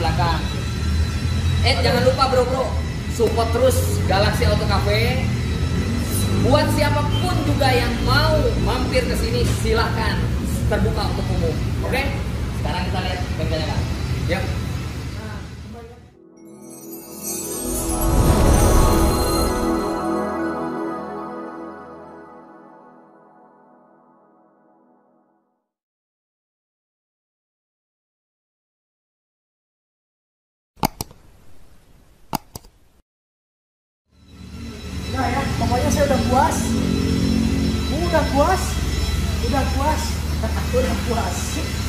belakang. Jangan lupa bro, support terus Galaxy Auto Cafe. Buat siapapun juga yang mau mampir ke sini, silahkan, terbuka untuk umum. Oke? Sekarang kita lihat bengkelnya kan. Yuk. Nah ya, pokoknya saya udah puas.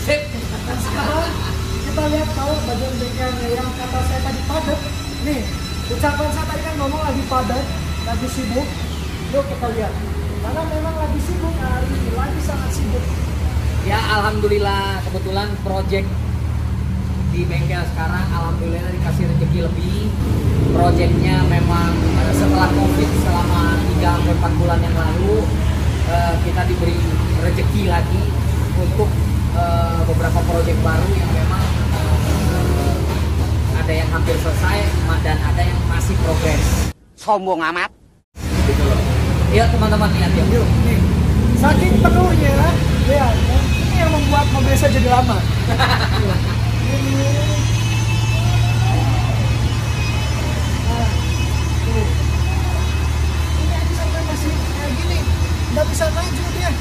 Sip. Dan sekarang kita lihat tahu bagian bengkelnya yang kata saya tadi padat. Nih, ucapan saya tadi kan ngomong lagi padat, lagi sibuk. Yuk kita lihat. Karena memang lagi sibuk hari ini, lagi sangat sibuk. Ya alhamdulillah, kebetulan project di bengkel sekarang alhamdulillah dikasih rezeki lebih. Projectnya memang setelah COVID selama 3-4 bulan yang lalu kita diberi rezeki lagi untuk beberapa project baru yang memang ada yang hampir selesai dan ada yang masih progres. Sombong amat. Gitu loh. Ya teman-teman lihat ya. Yuk, nih. Saking penuhnya, lihat. Ini yang membuat mobil saya jadi lama. Nggak bisa maju dia.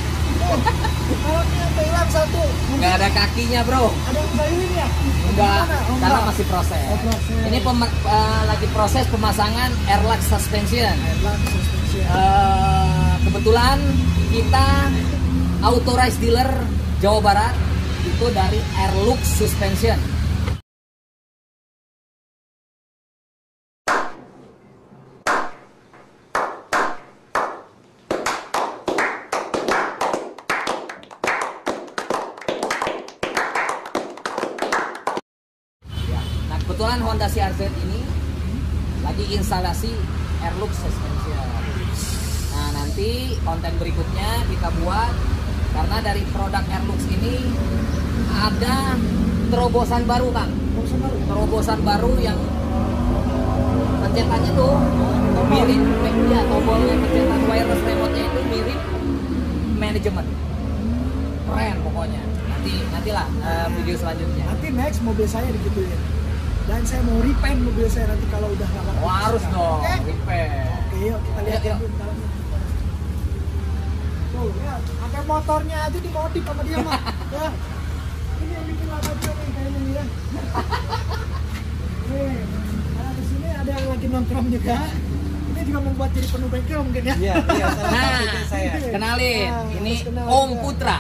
Kalau dia hilang satu. Nggak ada kakinya bro. Ada yang bayuin ya? Enggak, Oh, karena enggak. masih proses. Oh, proses. Ini lagi proses pemasangan Airlux suspension. Kebetulan kita authorized dealer Jawa Barat itu dari Airlux Suspension. Nah, kebetulan Honda CR-Z ini lagi instalasi Airlux Suspension. Nah, nanti konten berikutnya kita buat karena dari produk Airlux ini ada terobosan baru, Kang. Terobosan baru yang pencetannya tuh mirip ya, tombolnya pencetan wireless remote-nya itu mirip manajemen. Keren pokoknya. Nantilah video selanjutnya. Nanti next mobil saya digituin. Dan saya mau repaint mobil saya nanti kalau udah lama. Oh, harus dong, Oke? repair. Oke, yuk kita lihat Yuk. dulu dalamnya. Tuh, ya, sampai motornya aja dimodif sama dia mah. Ya. Ini yang bikin lama dia nih kayaknya nih ya. Nih, nah di sini ada yang lagi nongkrong juga. Ini juga membuat jadi penuh bengkel mungkin ya. Iya, salah Nah, satu saya. kenalin, Nah, ini harus kenal Om juga. Putra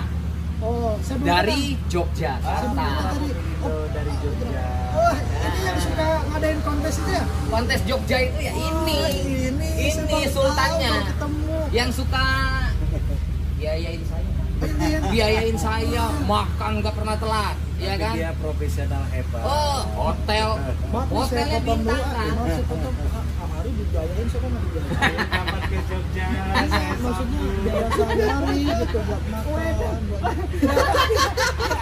Oh, saya belum dari kenal. Yogyakarta. Tadi. Oh, Dari Jogja. oh, ini yang suka ngadain kontes itu ya? Kontes Jogja itu ya ini. Oh, ini saya baru sultannya. tahu, baru ketemu. Yang suka biayain saya. Ini ya. Biayain saya, makan nggak pernah telat, ya kan? Dia profesional hebat. Oh, hotel. Maaf, nih, saya Hotelnya potong dulu. bintang kan? Maaf, saya potong. Kamari dibiayain, saya kan nggak dibiayain. Kapan ke Jogja? Saya Maksudnya biaya sehari-hari gitu buat makan.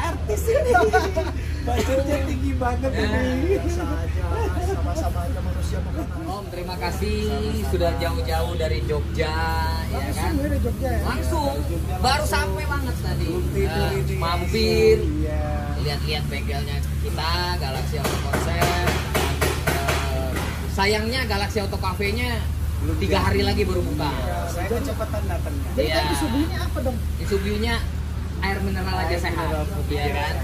Artis ini. budgetnya tinggi banget ini. Biasa aja, sama-sama aja manusia makan. Om, terima kasih sudah jauh-jauh dari Jogja, ya kan? Langsung dari Jogja ya? Langsung, baru sampai banget tadi. Tidur ini. Mampir, Iya. lihat-lihat bengkelnya kita, Galaxy Auto Concept. Sayangnya Galaxy Auto Cafe-nya Belum 3 hari lagi baru buka. Saya kecepatan datangnya. Jadi Iya. kan disuguhinnya apa dong? Di Subiunya air mineral aja sehat, iya kan?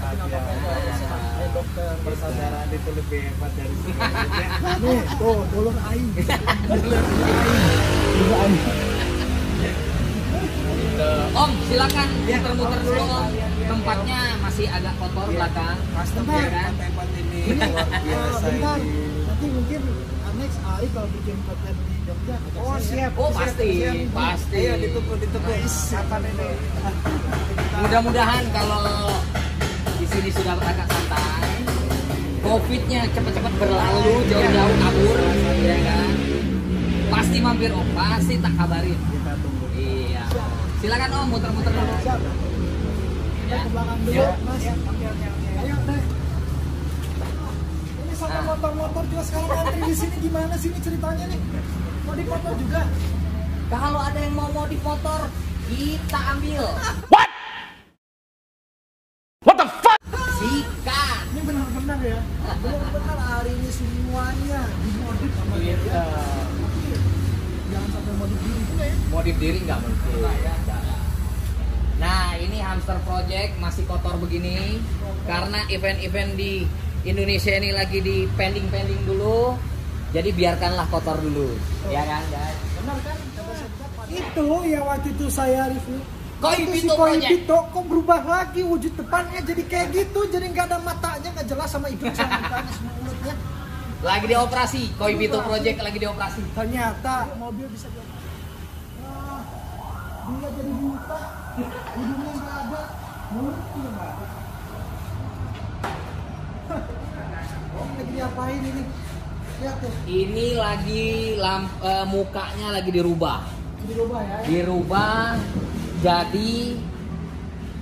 Dokter. Persaudaraan itu lebih hebat dari sini. Nih, tuh, dulur aing. Om, silakan muter-muter dulu Om. Tempatnya masih agak kotor belakang, Custom ya kan? hebat ini luar biasa Bentar, ini. nanti mungkin next AI kalau bikin konten di Jogja. Oh siap. Oh siap, pasti, siap. pasti. Ayo ditunggu. Kapan ini? Mudah-mudahan kalau di sini sudah agak santai, COVID-nya cepat-cepat berlalu, jauh-jauh kabur, ya kan? Pasti mampir Om, pasti tak kabarin. Kita tunggu. Iya. Silakan Om, muter-muter dulu. Siap. Kita Ya. ke belakang dulu, Ya. Mas. Oke. Ayo, deh. abang motor juga sekarang antri di sini, gimana sih ini ceritanya nih? Mau di motor juga? Kalau ada yang mau modif motor, kita ambil. What the fuck? Sikat. Ini benar-benar ya, benar-benar hari ini semuanya dimodif sama dia. Iya. Jangan sampai modif diri juga ya. Modif diri nggak mungkin. Nah, ini hamster project masih kotor begini karena event-event di Indonesia ini lagi di pending dulu. Jadi biarkanlah kotor dulu. Ya kan, guys? Benar kan? Kata siapa? Itu yang waktu itu saya review. Koi Itu si Pito Koi Project. Pito kok berubah lagi wujud depannya jadi kayak gitu, jadi nggak ada matanya, nggak jelas sama hidung sama mukanya sama mulutnya. Lagi dioperasi. Koi Pito Project lagi dioperasi. Ternyata mobil bisa dioperasi. Wah, dia jadi buta, hidungnya nggak ada, mulutnya nggak ada. Oh, lagi diapain ini? Lihat tuh, Ini lagi mukanya lagi dirubah. dirubah ya. Dirubah jadi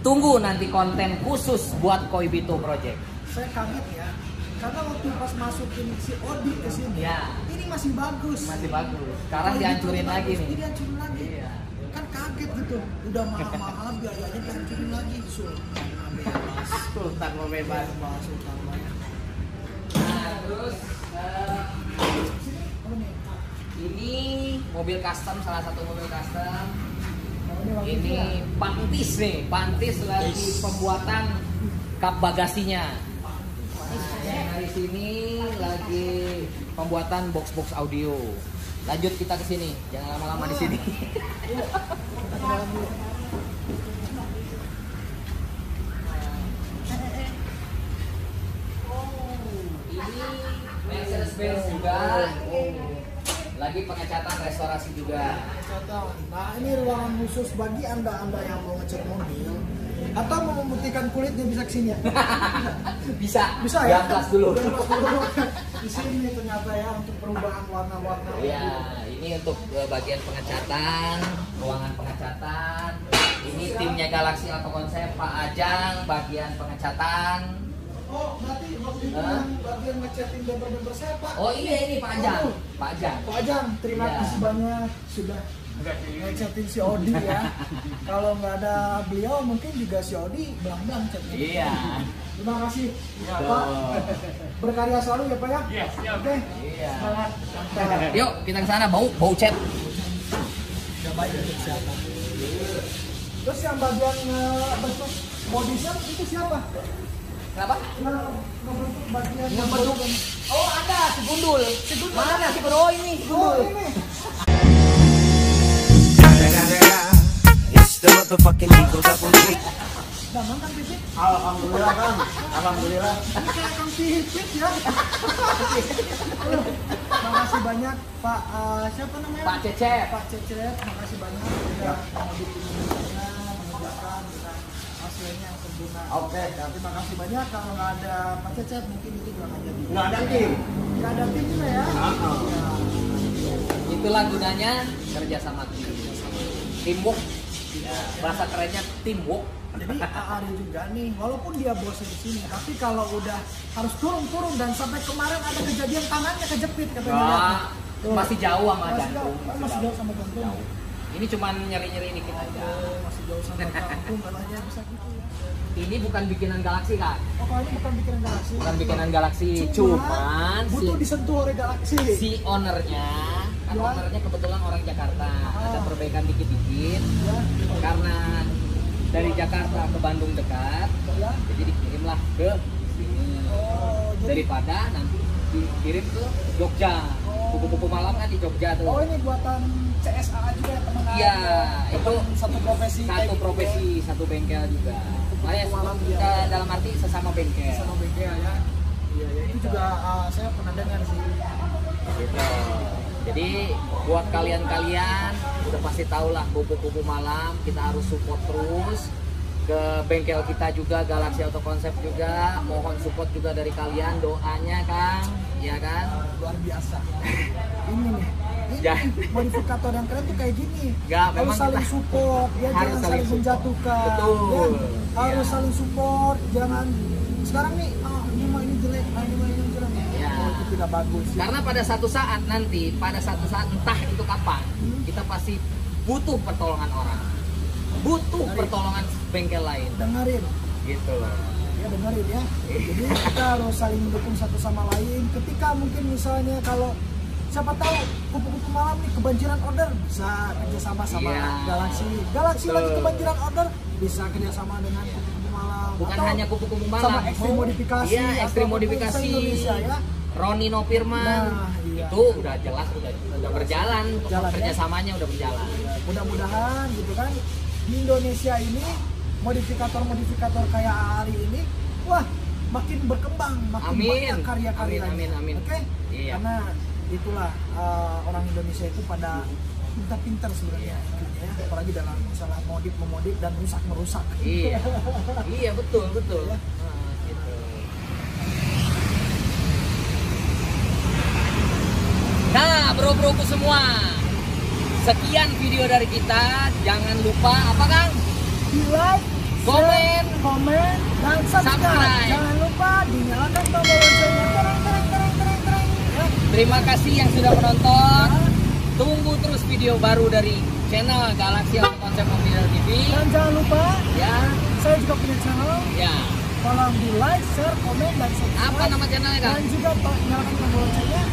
tunggu nanti konten khusus buat Koi Pito Project. Saya kaget ya, karena waktu pas masukin si Odi ke sini, Ya. ini masih bagus. Masih bagus. Sekarang Koi dihancurin Pito lagi bagus, nih. ini dihancurin lagi. Iya. Kan kaget gitu, udah mahal-mahal biayanya dihancurin lagi. Sultan mau bebas. Sultan banyak. Nah, terus Sini, apa nih? ini mobil custom, salah satu mobil custom. Oh, ini waktu itu ya? Ini Pantis nih, Pantis lagi pembuatan kap bagasinya. Nah, yang dari sini lagi pembuatan box audio. Lanjut kita ke sini, jangan lama-lama di sini. Iya, kita ke dalam dulu. Ini Mercedes-Benz juga. Lagi pengecatan restorasi juga. Nah, ini ruangan khusus bagi anda yang mau ngecat mobil atau mau memutihkan kulitnya, bisa kesini ya. Bisa, Bisa ya? Diamplas dulu. Diamplas dulu. Di sini ternyata ya untuk perubahan warna-warna. Iya, ini untuk bagian pengecatan, ruangan pengecatan. Ini timnya Galaxy Auto Concept, Pak Ajang, bagian pengecatan. Oh, berarti waktu itu Hah? yang bagian ngecatin bumper saya Pak. Oh iya ini Pak Ajang, Pak Ajang. Pak Ajang, terima Iya. kasih banyak sudah ngecatin si Odi ya. Kalau nggak ada beliau mungkin juga si Odi belang-belang catnya. Iya. Terima kasih Pak. Berkarya selalu ya Pak ya. Oke. Iya. Semangat. Mantap. Yuk kita ke sana, bau cat. Coba aja siapa. Terus yang bagian bentuk body shop itu siapa? Kenapa? Ngebentuk bagian Ngebentuk. Oh ada si Gundul. Mana si Gundul? Oh ini si Oh Gundul. ini. It's the motherfucking Eagle Double G. Gampang kan Pipit? Alhamdulillah kan. Alhamdulillah. Ini kayak Kang Pipit ya. Makasih banyak Pak siapa namanya? Pak Cecep. Pak Cecep, makasih banyak sudah mau ditunjukkannya, menunjukkan dengan hasilnya yang sempurna. Oke. Terima kasih banyak. Kalau nggak ada Pak Cecep mungkin itu juga nggak jadi. Nggak ada tim. Nggak ada tim juga ya. Ya. Itulah gunanya kerja sama tim. Teamwork. Bahasa kerennya teamwork. Jadi Ari juga nih, walaupun dia bosnya di sini, tapi kalau udah harus turun dan sampai kemarin ada kejadian tangannya kejepit katanya. Wah, Tuh. masih jauh sama Masih jantung. jauh, masih jauh sama jantung. Jauh. Ini cuman nyeri-nyeri dikit aja. Oh, masih jauh sama jantung katanya bisa gitu ya. Ini bukan bikinan Galaxy kan? Oh, kalau ini bukan bikinan Galaxy. Bukan bikinan Galaxy, cuman butuh disentuh oleh Galaxy. si ownernya, kan Ya. ownernya kebetulan orang Jakarta. Ada perbaikan dikit-dikit Ya, karena dari Jakarta ke Bandung dekat, ya. jadi dikirimlah ke sini. Oh, jadi Daripada nanti dikirim ke Jogja. Kupu-kupu malam kan di Jogja tuh. oh ini buatan CSA juga ya teman. Iya, itu satu profesi. kayak satu gitu profesi, satu bengkel juga. Makanya malam dia. kita dalam arti sesama bengkel. sama bengkel ya. Iya, ya. Itu juga saya pernah dengar sih. Gitu. Jadi buat kalian-kalian udah pasti tahu lah kupu-kupu malam kita harus support terus ke bengkel kita juga Galaxy Auto Concept juga, mohon support juga dari kalian, doanya Kang, ya kan? Luar biasa. Ini nih. Ini Ya. modifikator yang keren tuh kayak gini. Nggak, harus memang saling kita support, ya harus jangan saling saling support. menjatuhkan. Betul. Ya. Harus Iya. saling support, jangan sekarang nih ini mah ini jelek, ini mah ini jelek. Ya. Oh, gitu tidak bagus. Karena pada satu saat nanti, entah itu kapan, kita pasti butuh pertolongan orang, butuh pertolongan bengkel lain, Dengerin, gitu loh. ya dengerin ya. Jadi kita harus saling mendukung satu sama lain. Ketika mungkin misalnya kalau siapa tahu kupu-kupu malam nih kebanjiran order, bisa kerjasama sama Iya. Galaxy lagi Betul. kebanjiran order, bisa kerjasama dengan kupu-kupu malam. Bukan Atau hanya kupu-kupu sama malam, ekstrim modifikasi. Iya, atau ekstrim kupu-kupu modifikasi. Indonesia ya. Roni Nopirman, Nah, iya. itu udah jelas, udah berjalan, Jalan, ya. kerjasamanya udah berjalan. Mudah-mudahan gitu kan di Indonesia ini modifikator-modifikator kayak Ari ini, wah makin berkembang, makin Amin. banyak karya-karya. Amin. Oke? Iya. Karena itulah orang Indonesia itu pada pintar-pintar sebenarnya, ya. Apalagi dalam masalah memodif dan merusak. Iya, iya betul. Ya. Nah, gitu. Nah, bro-broku semua, sekian video dari kita. Jangan lupa apa Kang? Di like, Komen. komen, dan subscribe. Subscribe. Jangan lupa dinyalakan tombol loncengnya. Tereng. Ya. Terima kasih yang sudah menonton. Tunggu terus video baru dari channel Galaxy Auto Concept Mobil TV. Dan jangan lupa, Ya, saya juga punya channel. ya. Tolong di like, share, komen, dan subscribe. Apa nama channelnya Kang? Dan juga nyalakan tombol loncengnya.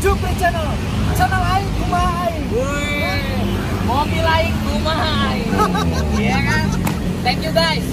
Jupri Channel. Channel Aing, Kumaha Aing. Wih, mobil lain rumah. Iya kan? Thank you guys.